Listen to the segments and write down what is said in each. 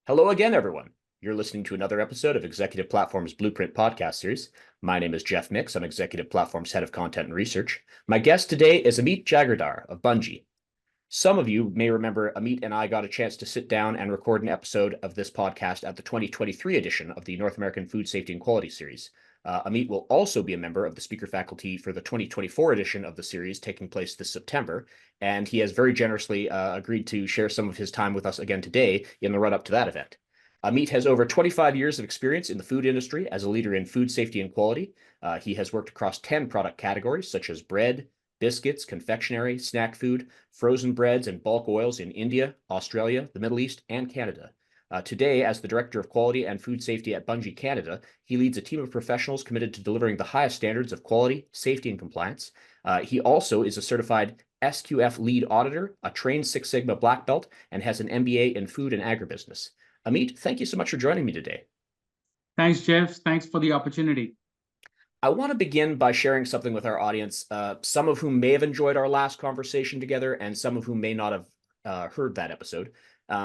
Hello again, everyone. You're listening to another episode of Executive Platform's Blueprint podcast series. My name is Jeff Mix. I'm Executive Platform's Head of Content and Research. My guest today is Amit Jagirdar of Bunge. Some of you may remember Amit and I got a chance to sit down and record an episode of this podcast at the 2023 edition of the North American Food Safety and Quality Series. Amit will also be a member of the speaker faculty for the 2024 edition of the series taking place this September, and he has very generously agreed to share some of his time with us again today in the run-up to that event. Amit has over 25 years of experience in the food industry as a leader in food safety and quality. He has worked across 10 product categories such as bread, biscuits, confectionery, snack food, frozen breads, and bulk oils in India, Australia, the Middle East, and Canada. Today, as the Director of Quality and Food Safety at Bunge Canada, he leads a team of professionals committed to delivering the highest standards of quality, safety, and compliance. He also is a certified SQF lead auditor, a trained Six Sigma black belt, and has an MBA in food and agribusiness. Amit, thank you so much for joining me today. Thanks, Jeff. Thanks for the opportunity. I want to begin by sharing something with our audience, some of whom may have enjoyed our last conversation together and some of whom may not have heard that episode.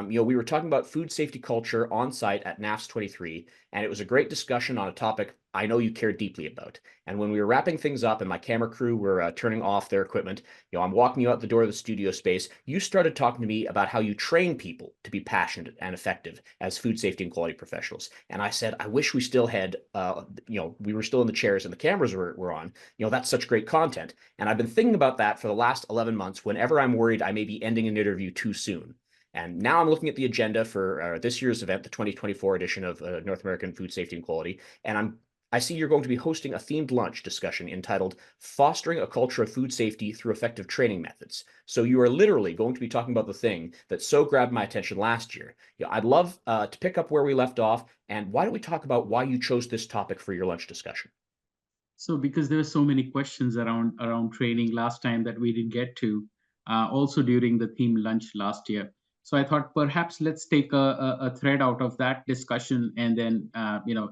We were talking about food safety culture on site at NAFS 23, and it was a great discussion on a topic I know you care deeply about. And when we were wrapping things up and my camera crew were turning off their equipment, I'm walking you out the door of the studio space, you started talking to me about how you train people to be passionate and effective as food safety and quality professionals. And I said, I wish we still had, we were still in the chairs and the cameras were on. That's such great content. And I've been thinking about that for the last 11 months whenever I'm worried I may be ending an interview too soon. And now I'm looking at the agenda for this year's event, the 2024 edition of North American Food Safety and Quality, and I see you're going to be hosting a themed lunch discussion entitled Fostering a Culture of Food Safety Through Effective Training Methods. So you are literally going to be talking about the thing that so grabbed my attention last year. I'd love to pick up where we left off, and why don't we talk about why you chose this topic for your lunch discussion? So because there were so many questions around training last time that we didn't get to, also during the theme lunch last year. So I thought perhaps let's take a thread out of that discussion and then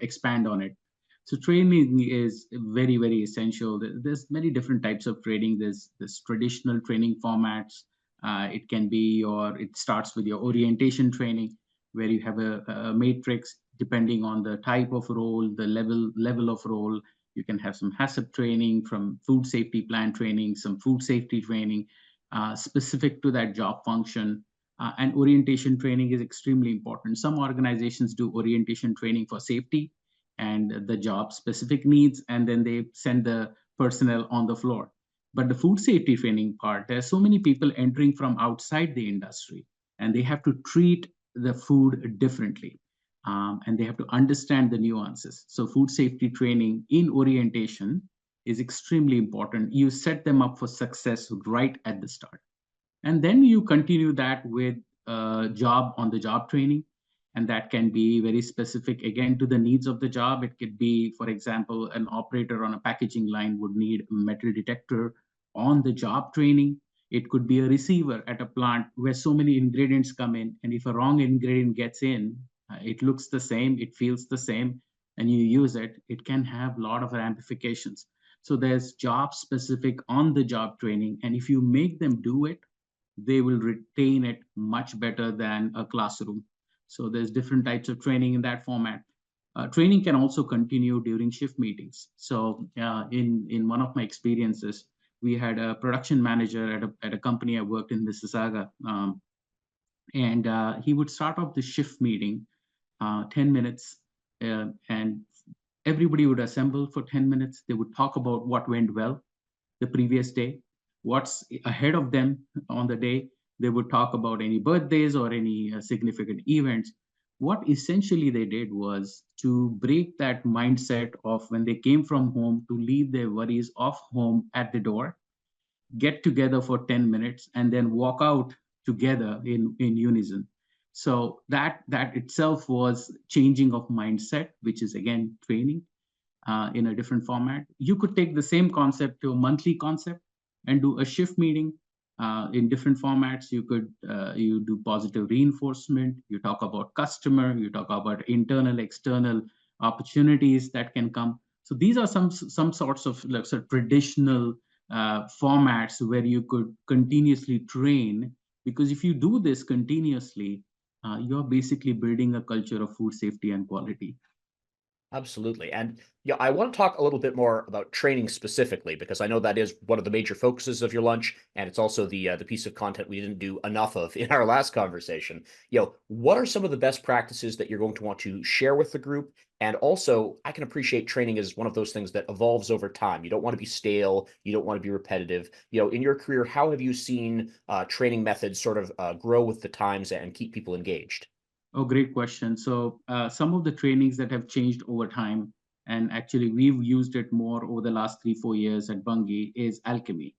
expand on it. So training is very, very essential. There's many different types of training. There's traditional training formats. It starts with your orientation training, where you have a matrix depending on the type of role, the level of role. You can have some HACCP training, from food safety plan training, some food safety training specific to that job function. And orientation training is extremely important. Some organizations do orientation training for safety and the job specific needs, and then they send the personnel on the floor. But the food safety training part, there's so many people entering from outside the industry, and they have to treat the food differently. And they have to understand the nuances. So food safety training in orientation is extremely important. You set them up for success right at the start. And then you continue that with job training. And that can be very specific, again, to the needs of the job. It could be, for example, an operator on a packaging line would need a metal detector on the job training. It could be a receiver at a plant where so many ingredients come in. And if a wrong ingredient gets in, it looks the same, it feels the same, and you use it, it can have a lot of ramifications. So there's job specific on the job training. And if you make them do it, they will retain it much better than a classroom. So there's different types of training in that format. Training can also continue during shift meetings. So in one of my experiences, we had a production manager at a company I worked in Mississauga, and he would start off the shift meeting 10 minutes, and everybody would assemble for 10 minutes. They would talk about what went well the previous day, what's ahead of them on the day. They would talk about any birthdays or any significant events. What essentially they did was to break that mindset of when they came from home to leave their worries off home at the door, get together for 10 minutes, and then walk out together in unison. So that itself was changing of mindset, which is again training in a different format. You could take the same concept to a monthly concept and do a shift meeting in different formats. You do positive reinforcement. You talk about customer. You talk about internal, external opportunities that can come. So these are some sorts of traditional formats where you could continuously train, because if you do this continuously, you're basically building a culture of food safety and quality. Absolutely. And yeah, I want to talk a little bit more about training specifically because I know that is one of the major focuses of your lunch, and it's also the piece of content we didn't do enough of in our last conversation. What are some of the best practices that you're going to want to share with the group? And also, I can appreciate training as one of those things that evolves over time. You don't want to be stale. You don't want to be repetitive. In your career, how have you seen training methods sort of grow with the times and keep people engaged? Oh, great question. So, some of the trainings that have changed over time, and actually we've used it more over the last 3, 4 years at Bunge, is alchemy.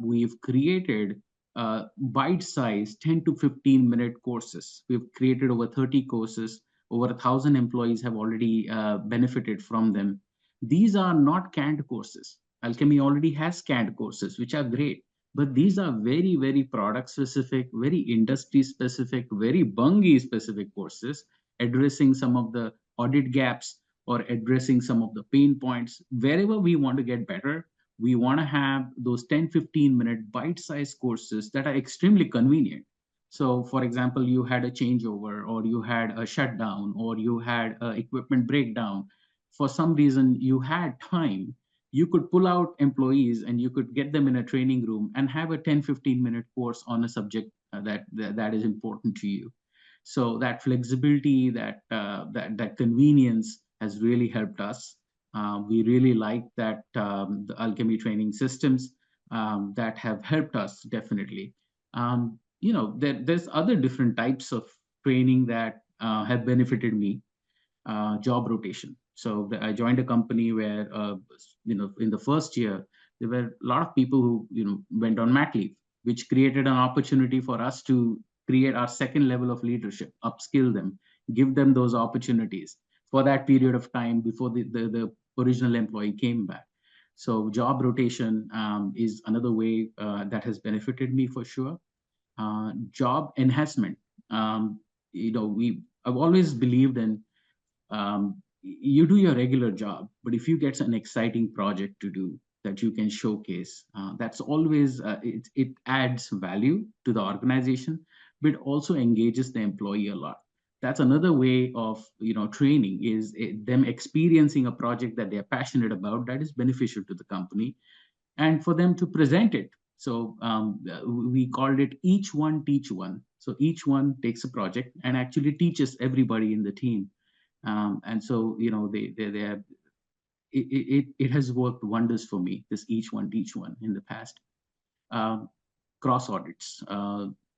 We've created bite-sized 10 to 15-minute courses. We've created over 30 courses. Over 1,000 employees have already benefited from them. These are not canned courses. Alchemy already has canned courses, which are great, but these are very, very product specific, very industry specific, very Bunge specific courses addressing some of the audit gaps or addressing some of the pain points. Wherever we want to get better, we want to have those 10, 15 minute bite sized courses that are extremely convenient. So, for example, you had a changeover, or you had a shutdown, or you had an equipment breakdown. For some reason, you had time, you could pull out employees and you could get them in a training room and have a 10, 15 minute course on a subject that is important to you. So that flexibility, that convenience has really helped us. We really like that, the alchemy training systems that have helped us definitely. There's other different types of training that have benefited me. Job rotation. So I joined a company where, in the first year, there were a lot of people who, went on mat leave, which created an opportunity for us to create our second level of leadership, upskill them, give them those opportunities for that period of time before the original employee came back. So job rotation is another way that has benefited me for sure. Job enhancement. I've always believed in, you do your regular job, but if you get an exciting project to do that you can showcase, that's always, it adds value to the organization, but also engages the employee a lot. That's another way of training, is them experiencing a project that they're passionate about that is beneficial to the company, and for them to present it. So we called it each one teach one. So each one takes a project and actually teaches everybody in the team. And so they have, it has worked wonders for me, this each one teach one in the past. um, Cross audits.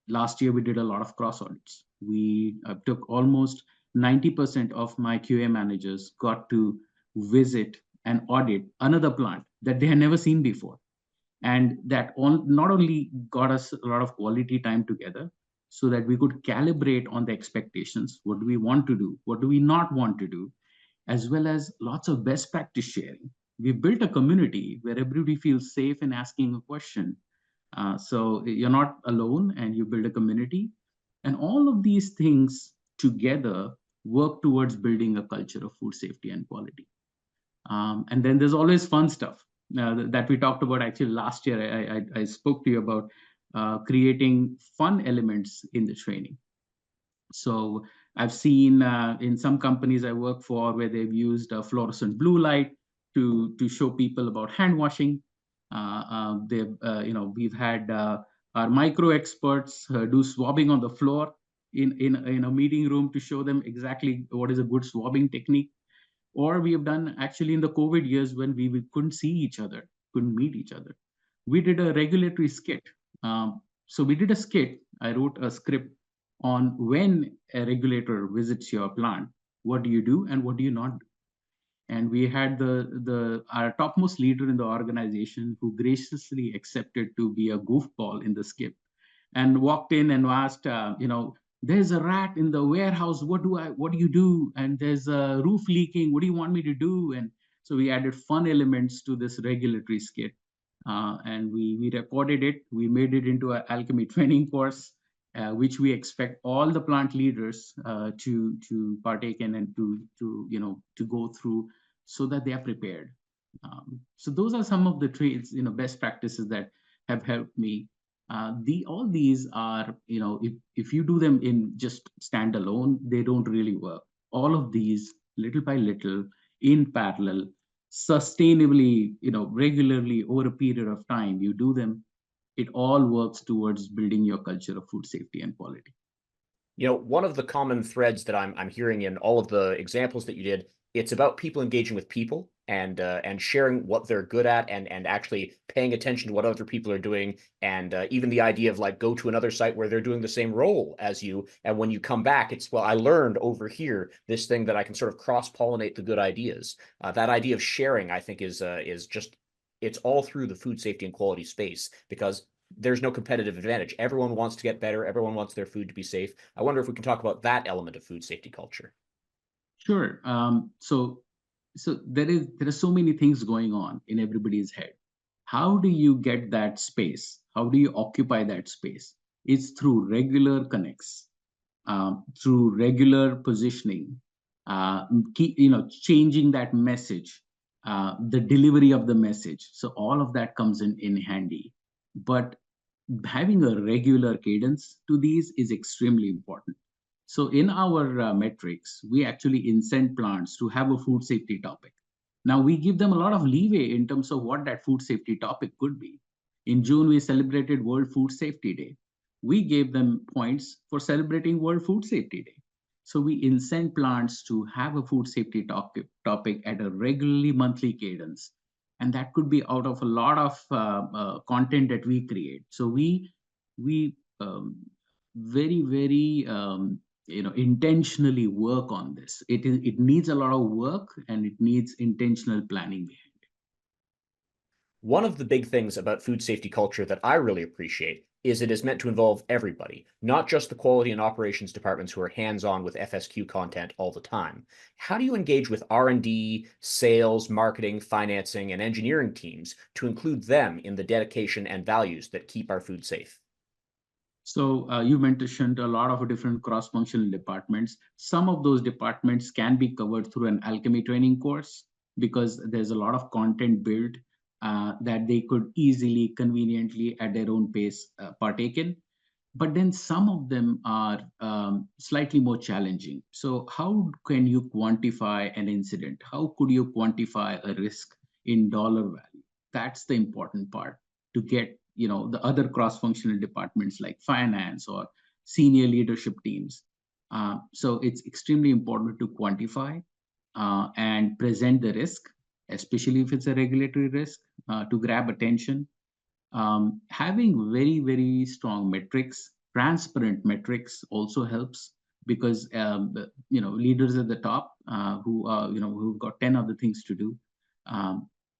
Last year we did a lot of cross audits. We took almost 90% of my QA managers got to visit and audit another plant that they had never seen before, and that not only got us a lot of quality time together so that we could calibrate on the expectations, what do we want to do, what do we not want to do, as well as lots of best practice sharing. We built a community where everybody feels safe in asking a question. So you're not alone, and you build a community. And all of these things together work towards building a culture of food safety and quality. And then there's always fun stuff that we talked about actually last year. I spoke to you about creating fun elements in the training. So I've seen in some companies I work for where they've used fluorescent blue light to show people about hand washing. We've had our micro experts do swabbing on the floor in a meeting room to show them exactly what is a good swabbing technique. Or we have done actually in the COVID years when we couldn't see each other, couldn't meet each other. We did a regulatory skit. So we did a skit. I wrote a script on when a regulator visits your plant, what do you do and what do you not do? And we had the our topmost leader in the organization who graciously accepted to be a goofball in the skit and walked in and asked, there's a rat in the warehouse. What do you do? And there's a roof leaking. What do you want me to do? And so we added fun elements to this regulatory skit. And we recorded it. We made it into an alchemy training course, which we expect all the plant leaders to partake in and to go through so that they are prepared. So those are some of the traits, best practices that have helped me. The all these are, if you do them in just standalone, they don't really work. All of these, little by little, in parallel, sustainably, regularly over a period of time, you do them. It all works towards building your culture of food safety and quality. One of the common threads that I'm hearing in all of the examples that you did, it's about people engaging with people and sharing what they're good at and actually paying attention to what other people are doing, and even the idea of like go to another site where they're doing the same role as you, and when you come back, it's, well, I learned over here this thing that I can sort of cross-pollinate the good ideas. That idea of sharing, I think, is just, it's all through the food safety and quality space, because there's no competitive advantage. Everyone wants to get better. Everyone wants their food to be safe. I wonder if we can talk about that element of food safety culture. Sure. So there are so many things going on in everybody's head. How do you get that space? How do you occupy that space? It's through regular connects, through regular positioning, changing that message, the delivery of the message. So all of that comes in handy. But having a regular cadence to these is extremely important. So in our metrics, we actually incent plants to have a food safety topic. Now we give them a lot of leeway in terms of what that food safety topic could be. In June, we celebrated World Food Safety Day. We gave them points for celebrating World Food Safety Day. So we incent plants to have a food safety topic at a regularly monthly cadence. And that could be out of a lot of content that we create. So we very, very intentionally work on this. It needs a lot of work and it needs intentional planning behind. One of the big things about food safety culture that I really appreciate is it is meant to involve everybody, not just the quality and operations departments who are hands-on with FSQ content all the time. How do you engage with R&D, sales, marketing, financing, and engineering teams to include them in the dedication and values that keep our food safe? So you mentioned a lot of different cross-functional departments. Some of those departments can be covered through an alchemy training course because there's a lot of content built that they could easily, conveniently, at their own pace, partake in. But then some of them are slightly more challenging. So how can you quantify an incident? How could you quantify a risk in dollar value? That's the important part, to get the other cross-functional departments like finance or senior leadership teams. So it's extremely important to quantify and present the risk, especially if it's a regulatory risk, to grab attention. Having very, very strong metrics, transparent metrics also helps, because leaders at the top who've got 10 other things to do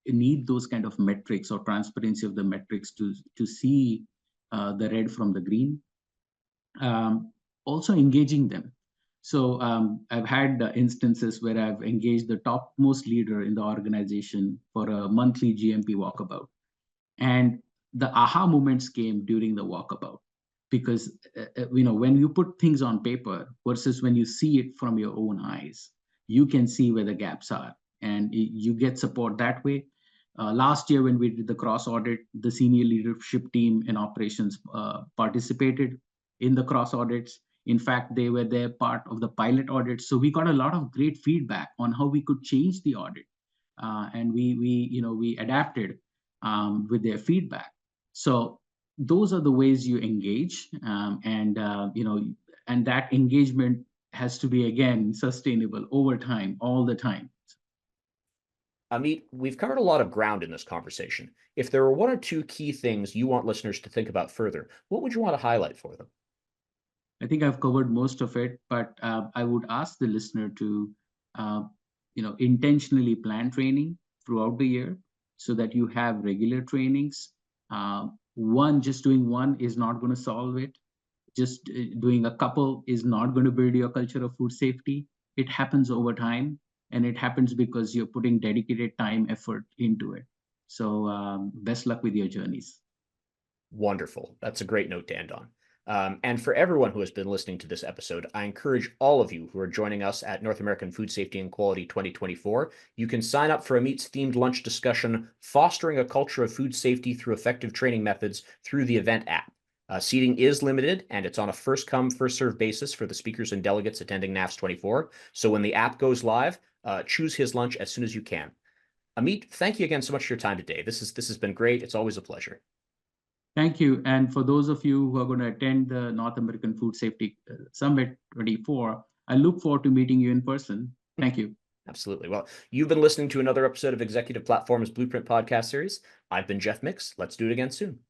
need those kind of metrics or transparency of the metrics to see the red from the green. Also engaging them. So I've had instances where I've engaged the topmost leader in the organization for a monthly GMP walkabout. And the aha moments came during the walkabout, because when you put things on paper versus when you see it from your own eyes, you can see where the gaps are, and you get support that way. Last year, when we did the cross audit, the senior leadership team in operations participated in the cross audits. In fact, they were there part of the pilot audit, so we got a lot of great feedback on how we could change the audit, and we adapted with their feedback. So those are the ways you engage, and that engagement has to be, again, sustainable over time, all the time. Amit, we've covered a lot of ground in this conversation. If there were one or two key things you want listeners to think about further, what would you want to highlight for them? I think I've covered most of it, but I would ask the listener to, intentionally plan training throughout the year so that you have regular trainings. Just doing one is not going to solve it. Just doing a couple is not going to build your culture of food safety. It happens over time, and it happens because you're putting dedicated time, effort into it. So best luck with your journeys. Wonderful. That's a great note to end on. And for everyone who has been listening to this episode, I encourage all of you who are joining us at North American Food Safety and Quality 2024, you can sign up for Amit's themed lunch discussion, Fostering a Culture of Food Safety Through Effective Training Methods, through the event app. Seating is limited, and it's on a first-come, first-served basis for the speakers and delegates attending NAFS 24. So when the app goes live, choose his lunch as soon as you can. Amit, thank you again so much for your time today. This has been great. It's always a pleasure. Thank you. And for those of you who are going to attend the North American Food Safety Summit 24, I look forward to meeting you in person. Thank you. Absolutely. Well, you've been listening to another episode of Executive Platform's Blueprint podcast series. I've been Jeff Mix. Let's do it again soon.